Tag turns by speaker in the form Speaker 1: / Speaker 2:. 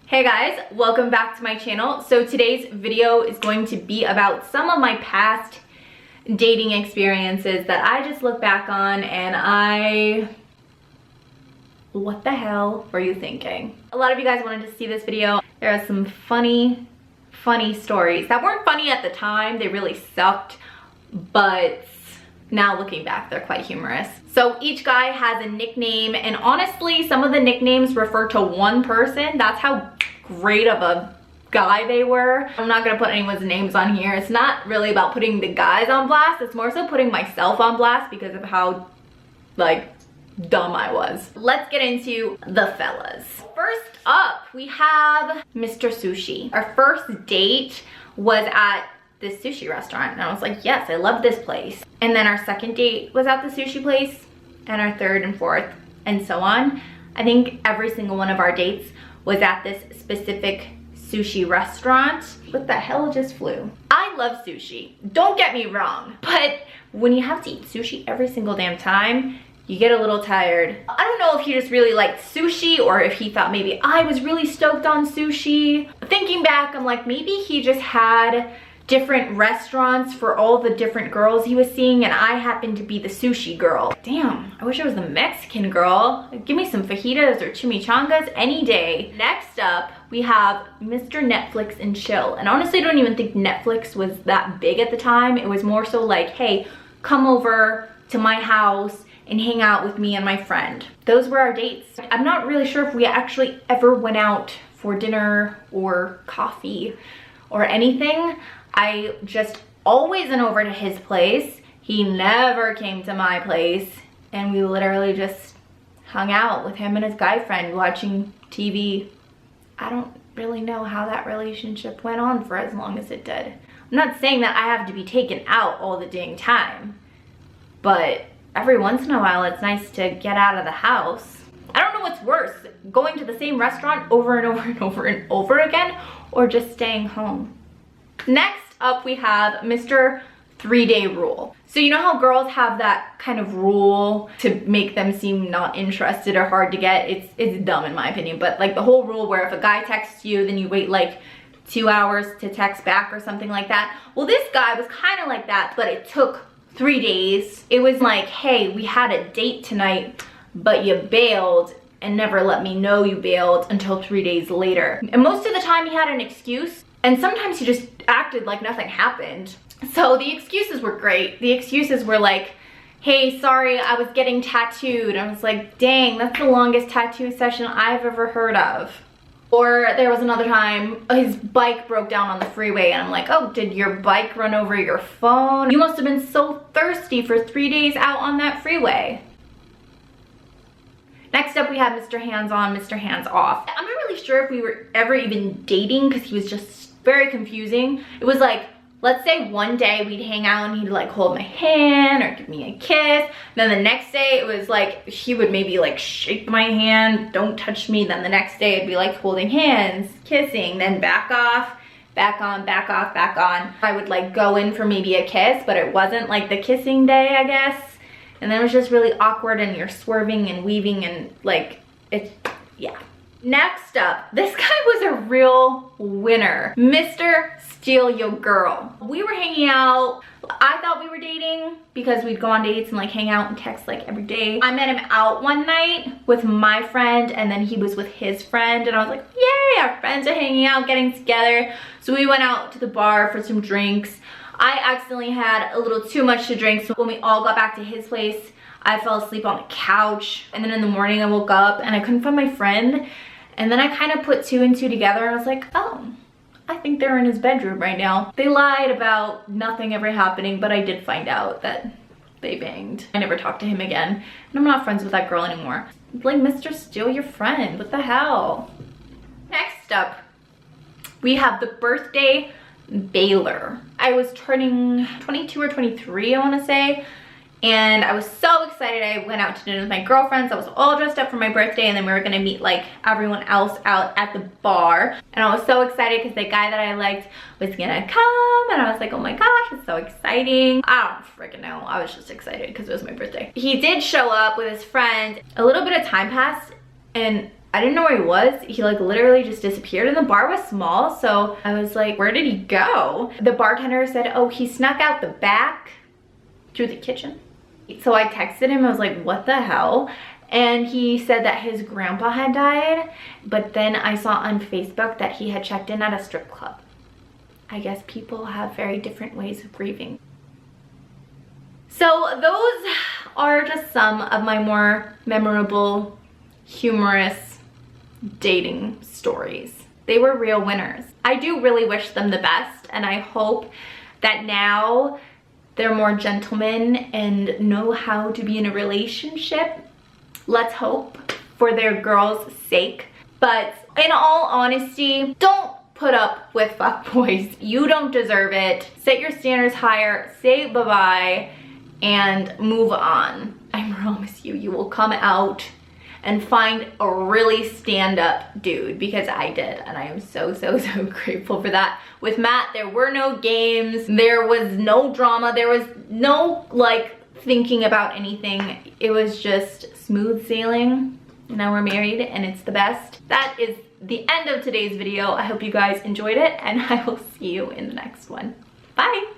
Speaker 1: Hey guys, welcome back to my channel. So today's video is going to be about some of my past dating experiences that I just look back on and what the hell were you thinking? A lot of you guys wanted to see this video. There are some funny stories that weren't funny at the time. They really sucked, but now looking back, they're quite humorous. So each guy has a nickname, and honestly, some of the nicknames refer to one person. That's how great of a guy they were. I'm not gonna put anyone's names on here. It's not really about putting the guys on blast. It's more so putting myself on blast because of how, dumb I was. Let's get into the fellas. First up, we have Mr. Sushi. Our first date was at this sushi restaurant, and I was like, yes, I love this place. And then our second date was at the sushi place, and our third and fourth, and so on. I think every single one of our dates was at this specific sushi restaurant. What the hell just flew? I love sushi, don't get me wrong, but when you have to eat sushi every single damn time, you get a little tired. I don't know if he just really liked sushi or if he thought maybe I was really stoked on sushi. Thinking back, I'm like, maybe he just had different restaurants for all the different girls he was seeing, and I happened to be the sushi girl. Damn, I wish I was the Mexican girl. Give me some fajitas or chimichangas any day. Next up, we have Mr. Netflix and Chill. And honestly, I don't even think Netflix was that big at the time. It was more so like, hey, come over to my house and hang out with me and my friend. Those were our dates. I'm not really sure if we actually ever went out for dinner or coffee or anything. I just always went over to his place. He never came to my place, and we literally just hung out with him and his guy friend watching TV. I don't really know how that relationship went on for as long as it did. I'm not saying that I have to be taken out all the dang time, but every once in a while it's nice to get out of the house. I don't know what's worse, going to the same restaurant over and over and over and over again, or just staying home. Next up, we have Mr. 3-Day Rule. So you know how girls have that kind of rule to make them seem not interested or hard to get? It's dumb in my opinion, but like the whole rule where if a guy texts you, then you wait like 2 hours to text back or something like that. Well, this guy was kind of like that, but it took 3 days. It was like, hey, we had a date tonight, but you bailed and never let me know you bailed until 3 days later. And most of the time he had an excuse, and sometimes he just acted like nothing happened. So the excuses were great. The excuses were like, hey, sorry, I was getting tattooed. I was like, dang, that's the longest tattoo session I've ever heard of. Or there was another time his bike broke down on the freeway, and I'm like, oh, did your bike run over your phone? You must have been so thirsty for 3 days out on that freeway. Next up, we have Mr. Hands On, Mr. Hands Off. I'm not really sure if we were ever even dating because he was just very confusing. It was like, let's say one day we'd hang out and he'd like hold my hand or give me a kiss. Then the next day it was like he would maybe like shake my hand, don't touch me. Then the next day it'd be like holding hands, kissing, then back off, back on, back off, back on. I would like go in for maybe a kiss, but it wasn't like the kissing day, I guess. And then it was just really awkward, and you're swerving and weaving, and like, it's, yeah. Next up, this guy was a real winner. Mr. Steal Your Girl. We were hanging out. I thought we were dating because we'd go on dates and like hang out and text like every day. I met him out one night with my friend, and then he was with his friend, and I was like, yay, our friends are hanging out, getting together. So we went out to the bar for some drinks. I accidentally had a little too much to drink, so when we all got back to his place, I fell asleep on the couch. And then in the morning I woke up and I couldn't find my friend. And then I kind of put two and two together, and I was like, oh, I think they're in his bedroom right now. They lied about nothing ever happening, but I did find out that they banged. I never talked to him again, and I'm not friends with that girl anymore. Like, Mr. Steal Your Friend, what the hell? Next up, we have the birthday Baylor. I was turning 22 or 23, I want to say, and I was so excited. I went out to dinner with my girlfriends. I was all dressed up for my birthday, and then we were gonna meet like everyone else out at the bar. And I was so excited because the guy that I liked was gonna come, and I was like, oh my gosh, it's so exciting. I don't freaking know. I was just excited because it was my birthday. He did show up with his friend. A little bit of time passed, and I didn't know where he was. He like literally just disappeared, and the bar was small, so I was like, where did he go? The bartender said, oh, he snuck out the back through the kitchen. So I texted him, I was like, what the hell? And he said that his grandpa had died, but then I saw on Facebook that he had checked in at a strip club. I guess people have very different ways of grieving. So those are just some of my more memorable, humorous dating stories. They were real winners. I do really wish them the best, and I hope that now they're more gentlemen and know how to be in a relationship. Let's hope for their girls' sake. But in all honesty, don't put up with fuckboys. You don't deserve it. Set your standards higher, say bye-bye, and move on. I promise you, you will come out and find a really stand-up dude, because I did, and I am so grateful for that. With Matt, there were no games, there was no drama, there was no like thinking about anything. It was just smooth sailing. Now we're married and it's the best. That is the end of today's video. I hope you guys enjoyed it, and I will see you in the next one. Bye.